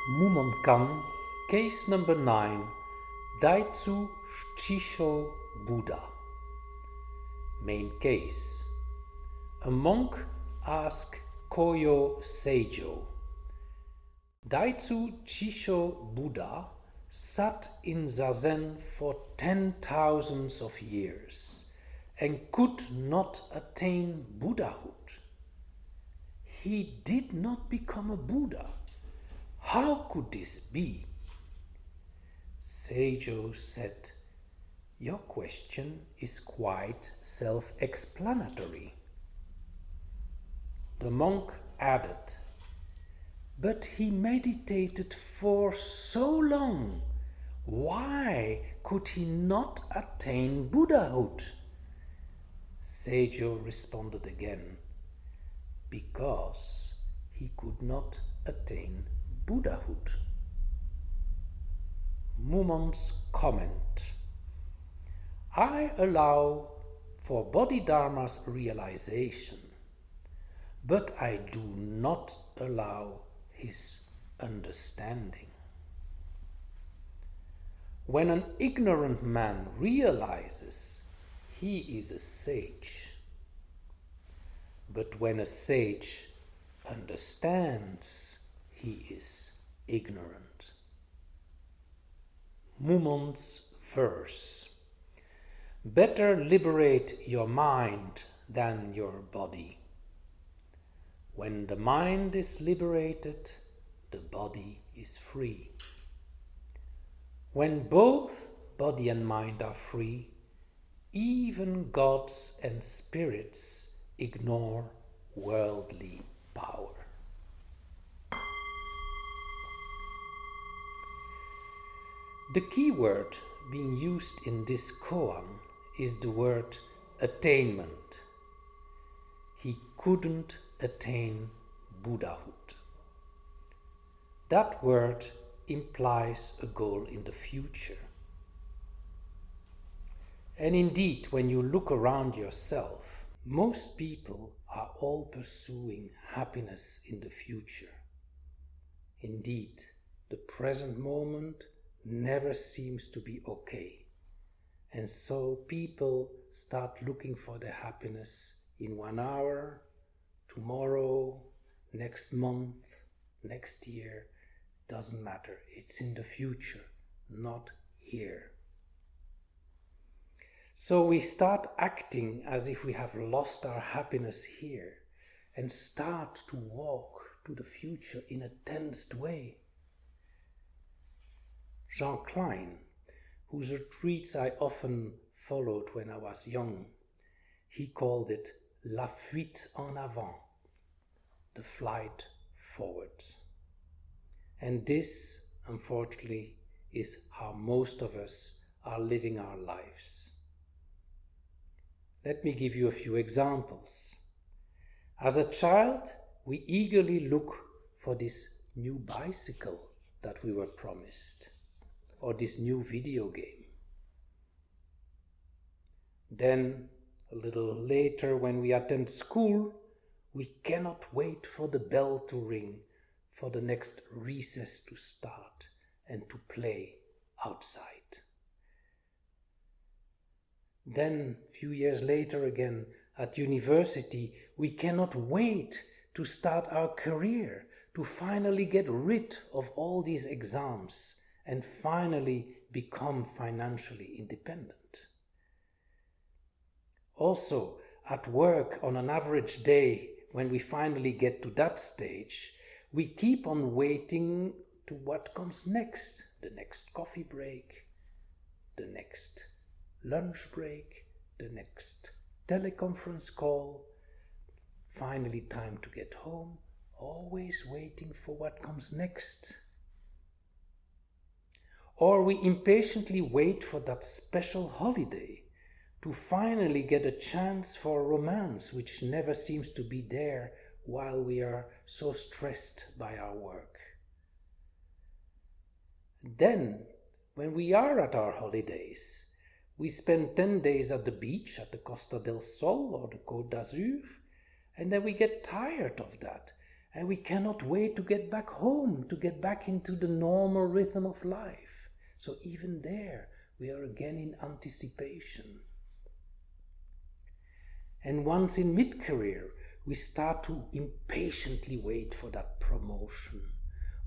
Mumonkan, case number 9, Daitsu Chisho Budha. Main case. A monk asked Koyo Seijo. Daitsu Chisho Budha sat in Zazen for 10,000 of years and could not attain Buddhahood. He did not become a Buddha. How could this be? Seijo said, "Your question is quite self-explanatory." The monk added, "But he meditated for so long. Why could he not attain Buddhahood?" Seijo responded again, "Because he could not attain Buddhahood." Mumon's comment: I allow for Bodhidharma's realization, but I do not allow his understanding. When an ignorant man realizes, he is a sage. But when a sage understands, he is ignorant. Mumon's verse: better liberate your mind than your body. When the mind is liberated, the body is free. When both body and mind are free, even gods and spirits ignore worldly power. The key word being used in this koan is the word attainment. He couldn't attain Buddhahood. That word implies a goal in the future. And indeed, when you look around yourself, most people are all pursuing happiness in the future. Indeed, the present moment never seems to be okay. And so people start looking for their happiness in 1 hour, tomorrow, next month, next year. Doesn't matter. It's in the future, not here. So we start acting as if we have lost our happiness here and start to walk to the future in a tensed way. Jean Klein, whose retreats I often followed when I was young, he called it la fuite en avant, the flight forward. And this, unfortunately, is how most of us are living our lives. Let me give you a few examples. As a child, we eagerly look for this new bicycle that we were promised, or this new video game. Then, a little later, when we attend school, we cannot wait for the bell to ring, for the next recess to start, and to play outside. Then, a few years later again, at university, we cannot wait to start our career, to finally get rid of all these exams and finally become financially independent. Also, at work on an average day, when we finally get to that stage, we keep on waiting to what comes next. The next coffee break, the next lunch break, the next teleconference call, finally time to get home, always waiting for what comes next. Or we impatiently wait for that special holiday to finally get a chance for romance, which never seems to be there while we are so stressed by our work. Then, when we are at our holidays, we spend 10 days at the beach at the Costa del Sol or the Côte d'Azur, and then we get tired of that And we cannot wait to get back home, to get back into the normal rhythm of life. So even there, we are again in anticipation. And once in mid-career, we start to impatiently wait for that promotion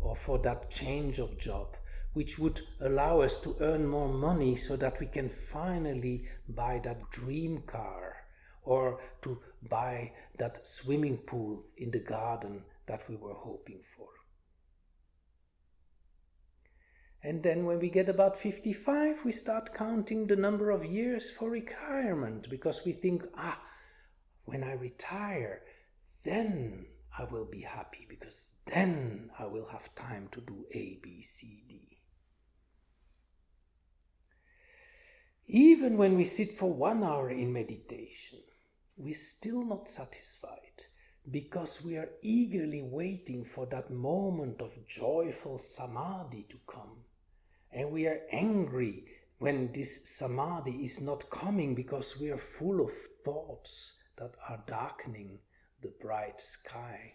or for that change of job, which would allow us to earn more money so that we can finally buy that dream car or to buy that swimming pool in the garden that we were hoping for. And then when we get about 55, we start counting the number of years for retirement, because we think, when I retire, then I will be happy, because then I will have time to do A, B, C, D. Even when we sit for 1 hour in meditation, we're still not satisfied, because we are eagerly waiting for that moment of joyful samadhi to come. And we are angry when this samadhi is not coming, because we are full of thoughts that are darkening the bright sky.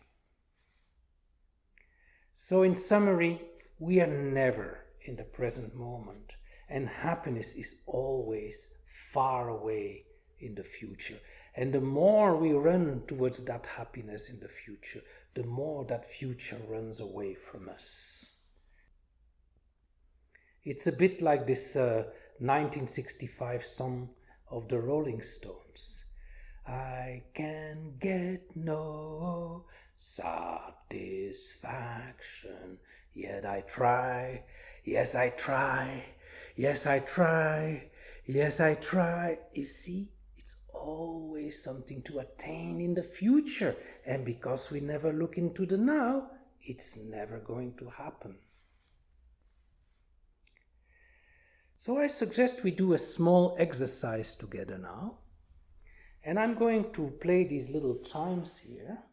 So in summary, we are never in the present moment, and happiness is always far away in the future. And the more we run towards that happiness in the future, the more that future runs away from us. It's a bit like this 1965 song of the Rolling Stones. I can get no satisfaction, yet I try, yes I try, yes I try, yes I try. You see, it's always something to attain in the future, and because we never look into the now, it's never going to happen. So I suggest we do a small exercise together now. And I'm going to play these little chimes here.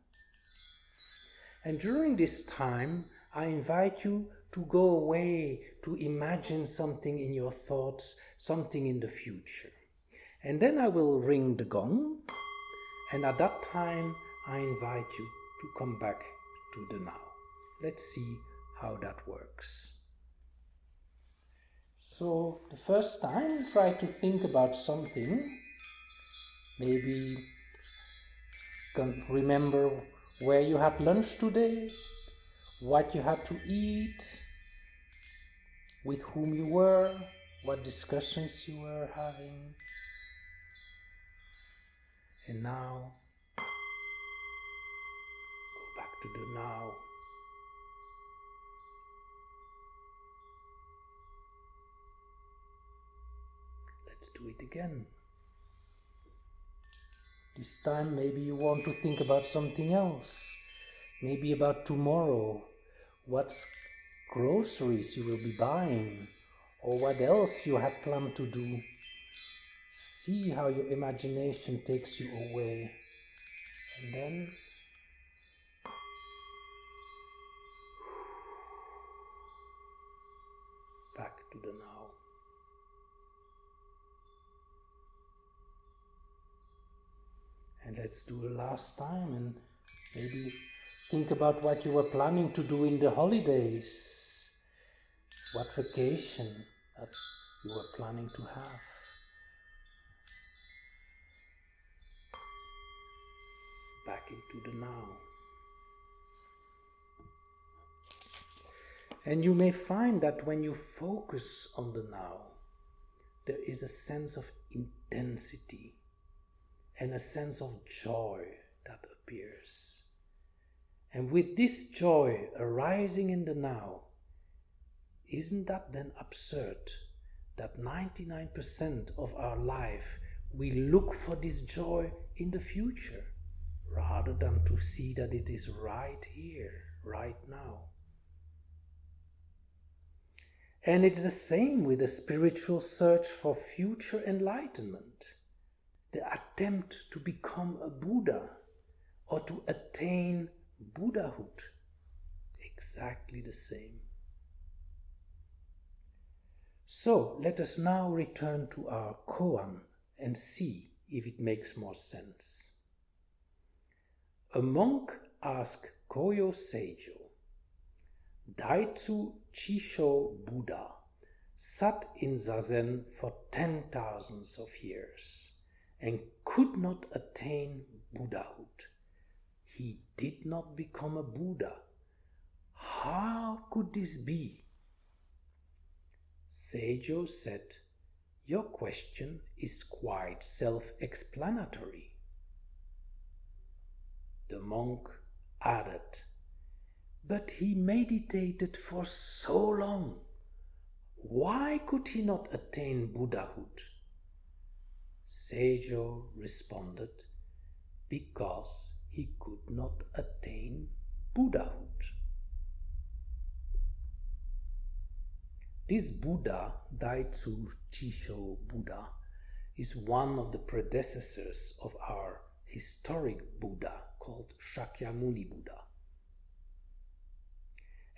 And during this time, I invite you to go away, to imagine something in your thoughts, something in the future. And then I will ring the gong. And at that time, I invite you to come back to the now. Let's see how that works. So the first time, try to think about something. Maybe you can remember where you had lunch today, what you had to eat, with whom you were, what discussions you were having. And now, go back to the now. Let's do it again. This time maybe you want to think about something else. Maybe about tomorrow. What groceries you will be buying. Or what else you had planned to do. See how your imagination takes you away. And then back to the now. And let's do it last time, and maybe think about what you were planning to do in the holidays. What vacation that you were planning to have. Back into the now. And you may find that when you focus on the now, there is a sense of intensity and a sense of joy that appears. And with this joy arising in the now, isn't that then absurd that 99% of our life we look for this joy in the future rather than to see that it is right here, right now? And it's the same with the spiritual search for future enlightenment. The attempt to become a Buddha or to attain Buddhahood. Exactly the same. So let us now return to our koan and see if it makes more sense. A monk asked Koyo Seijo, Daitsu Chisho Buddha, sat in Zazen for 10,000 of years and could not attain Buddhahood. He did not become a Buddha. How could this be? Seijo said, "Your question is quite self-explanatory." The monk added, "But he meditated for so long. Why could he not attain Buddhahood?" Seijo responded, "Because he could not attain Buddhahood." This Buddha, Daitsu Chisho Buddha, is one of the predecessors of our historic Buddha called Shakyamuni Buddha.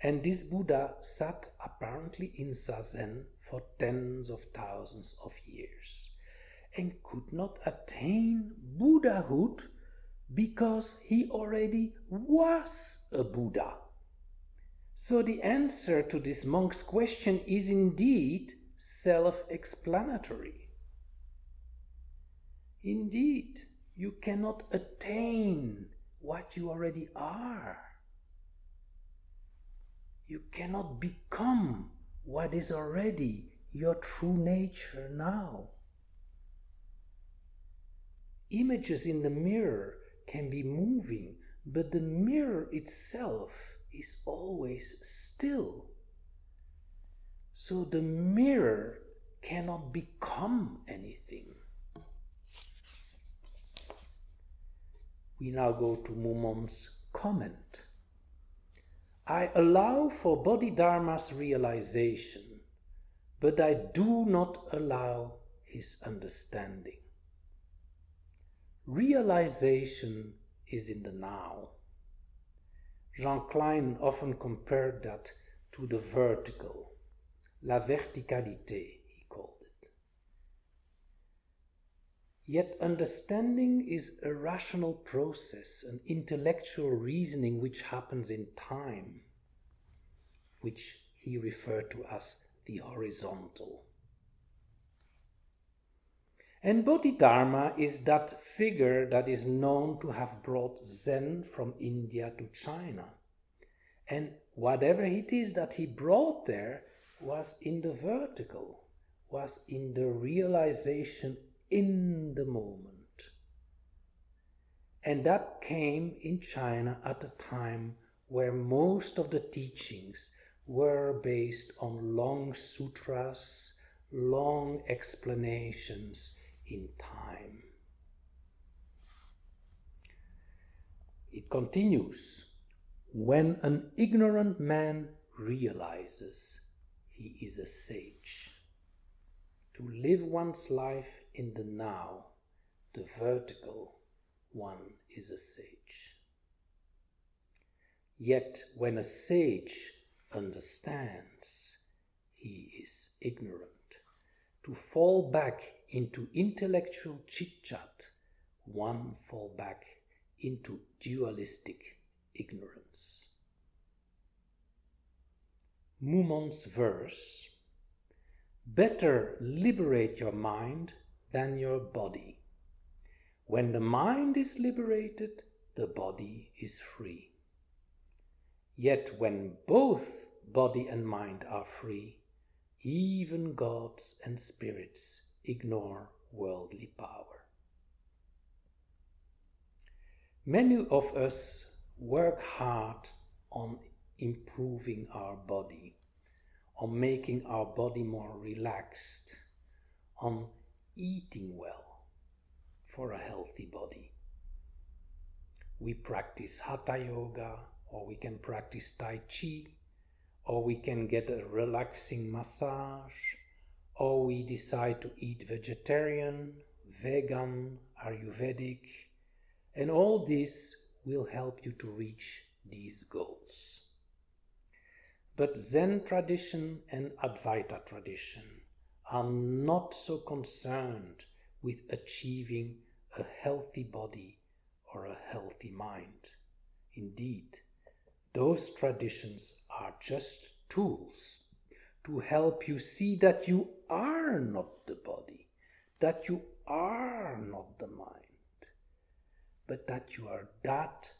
And this Buddha sat apparently in Zazen for tens of thousands of years and could not attain Buddhahood because he already was a Buddha. So the answer to this monk's question is indeed self-explanatory. Indeed, you cannot attain what you already are. You cannot become what is already your true nature now. Images in the mirror can be moving, but the mirror itself is always still. So the mirror cannot become anything. We now go to Mumon's comment. "I allow for Bodhidharma's realization, but I do not allow his understanding." Realization is in the now. Jean Klein often compared that to the vertical, la verticalité, he called it. Yet understanding is a rational process, an intellectual reasoning which happens in time, which he referred to as the horizontal. And Bodhidharma is that figure that is known to have brought Zen from India to China. And whatever it is that he brought there was in the vertical, was in the realization in the moment. And that came in China at a time where most of the teachings were based on long sutras, long explanations in time. It continues, "When an ignorant man realizes he is a sage. To live one's life in the now, the vertical, one is a sage. Yet when a sage understands, he is ignorant. To fall back into intellectual chit-chat, one fall back into dualistic ignorance." Mumon's verse, "Better liberate your mind than your body. When the mind is liberated, the body is free. Yet when both body and mind are free, even gods and spirits ignore worldly power." Many of us work hard on improving our body, on making our body more relaxed, on eating well for a healthy body. We practice Hatha Yoga, or we can practice Tai Chi, or we can get a relaxing massage, or we decide to eat vegetarian, vegan, Ayurvedic, and all this will help you to reach these goals. But Zen tradition and Advaita tradition are not so concerned with achieving a healthy body or a healthy mind. Indeed, Those traditions are just tools to help you see that you are not the body, that you are not the mind, but that you are that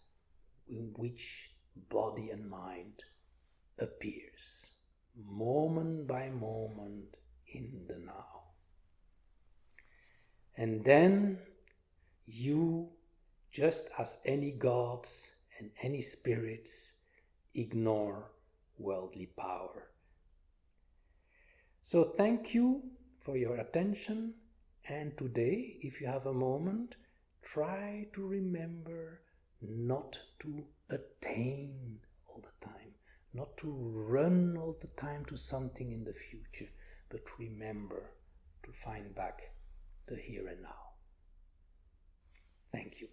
in which body and mind appears, moment by moment in the now. And then you, just as any gods and any spirits, ignore worldly power. So thank you for your attention, and today, if you have a moment, try to remember not to attain all the time, not to run all the time to something in the future, but remember to find back the here and now. Thank you.